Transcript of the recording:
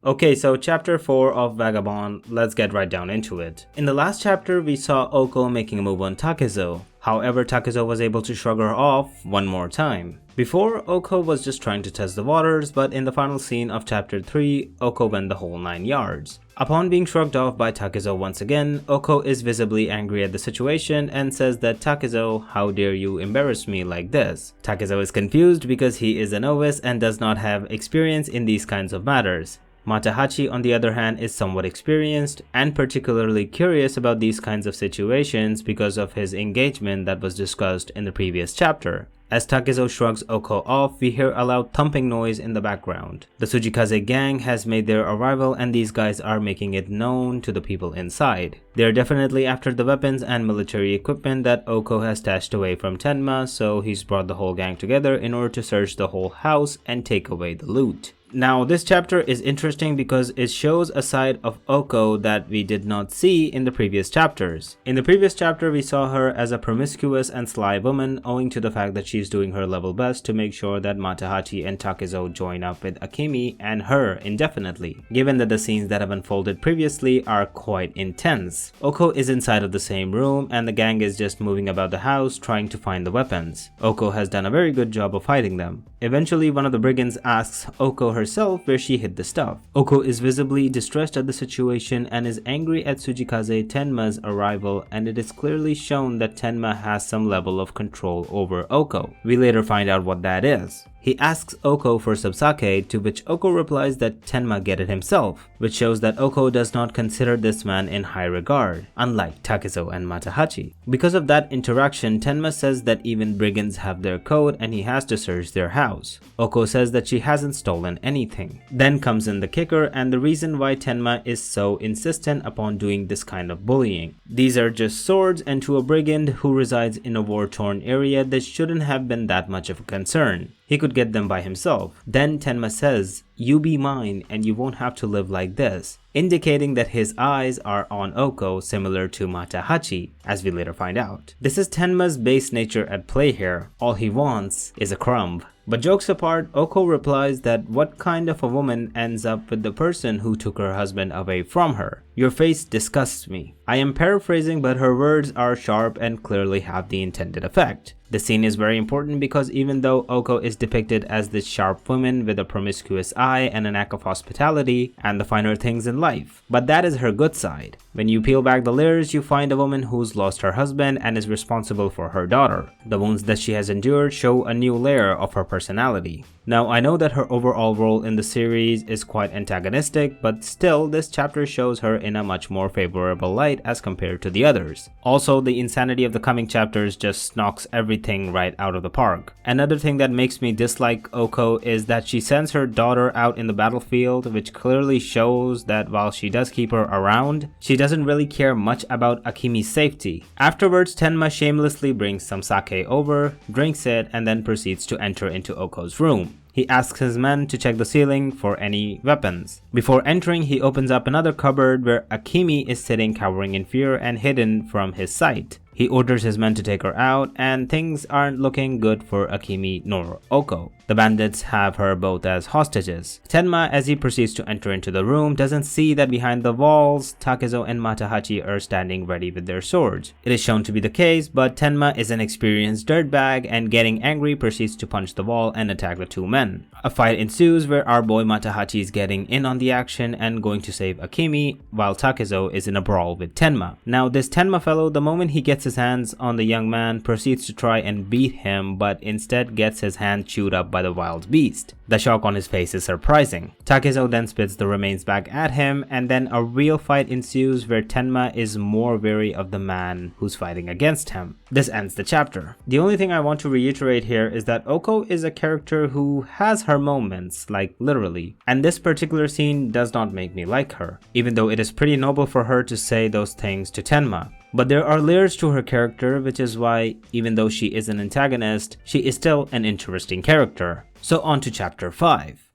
Okay, so chapter 4 of Vagabond, let's get right down into it. In the last chapter, we saw Oko making a move on Takezo. However, Takezo was able to shrug her off one more time. Before, Oko was just trying to test the waters, but in the final scene of chapter 3, Oko went the whole 9 yards. Upon being shrugged off by Takezo once again, Oko is visibly angry at the situation and says that Takezo, how dare you embarrass me like this? Takezo is confused because he is a novice and does not have experience in these kinds of matters. Matahachi, on the other hand, is somewhat experienced and particularly curious about these kinds of situations because of his engagement that was discussed in the previous chapter. As Takezo shrugs Oko off, we hear a loud thumping noise in the background. The Tsujikaze gang has made their arrival and these guys are making it known to the people inside. They are definitely after the weapons and military equipment that Oko has stashed away from Tenma, so he's brought the whole gang together in order to search the whole house and take away the loot. Now, this chapter is interesting because it shows a side of Oko that we did not see in the previous chapters. In the previous chapter, we saw her as a promiscuous and sly woman owing to the fact that she's doing her level best to make sure that Matahachi and Takezo join up with Akemi and her indefinitely, given that the scenes that have unfolded previously are quite intense. Oko is inside of the same room and the gang is just moving about the house trying to find the weapons. Oko has done a very good job of hiding them. Eventually, one of the brigands asks Oko herself where she hid the stuff. Oko is visibly distressed at the situation and is angry at Tsujikaze Tenma's arrival, and it is clearly shown that Tenma has some level of control over Oko. We later find out what that is. He asks Oko for some sake, to which Oko replies that Tenma get it himself, which shows that Oko does not consider this man in high regard, unlike Takezo and Matahachi. Because of that interaction, Tenma says that even brigands have their code and he has to search their house. Oko says that she hasn't stolen anything. Then comes in the kicker and the reason why Tenma is so insistent upon doing this kind of bullying. These are just swords, and to a brigand who resides in a war-torn area, this shouldn't have been that much of a concern. He could get them by himself. Then Tenma says, "You be mine and you won't have to live like this," indicating that his eyes are on Oko, similar to Matahachi, as we later find out. This is Tenma's base nature at play here. All he wants is a crumb. But jokes apart, Oko replies that what kind of a woman ends up with the person who took her husband away from her? Your face disgusts me. I am paraphrasing, but her words are sharp and clearly have the intended effect. The scene is very important because even though Oko is depicted as this sharp woman with a promiscuous eye and a knack of hospitality and the finer things in life, but that is her good side. When you peel back the layers, you find a woman who's lost her husband and is responsible for her daughter. The wounds that she has endured show a new layer of her personality. Now, I know that her overall role in the series is quite antagonistic, but still this chapter shows her in a much more favorable light as compared to the others. Also, the insanity of the coming chapters just knocks everything right out of the park. Another thing that makes me dislike Oko is that she sends her daughter out in the battlefield, which clearly shows that while she does keep her around, she doesn't really care much about Akemi's safety. Afterwards, Tenma shamelessly brings some sake over, drinks it, and then proceeds to enter into Oko's room. He asks his men to check the ceiling for any weapons. Before entering, he opens up another cupboard where Akemi is sitting cowering in fear and hidden from his sight. He orders his men to take her out, and things aren't looking good for Akemi nor Oko. The bandits have her both as hostages. Tenma, as he proceeds to enter into the room, doesn't see that behind the walls, Takezo and Matahachi are standing ready with their swords. It is shown to be the case, but Tenma is an experienced dirtbag and getting angry proceeds to punch the wall and attack the two men. A fight ensues where our boy Matahachi is getting in on the action and going to save Akemi, while Takezo is in a brawl with Tenma. Now, this Tenma fellow, the moment he gets his hands on the young man, proceeds to try and beat him, but instead gets his hand chewed up by the wild beast. The shock on his face is surprising. Takezo then spits the remains back at him, and then a real fight ensues where Tenma is more wary of the man who's fighting against him. This ends the chapter. The only thing I want to reiterate here is that Oko is a character who has her moments, like literally, and this particular scene does not make me like her, even though it is pretty noble for her to say those things to Tenma. But there are layers to her character, which is why, even though she is an antagonist, she is still an interesting character. So on to chapter 5.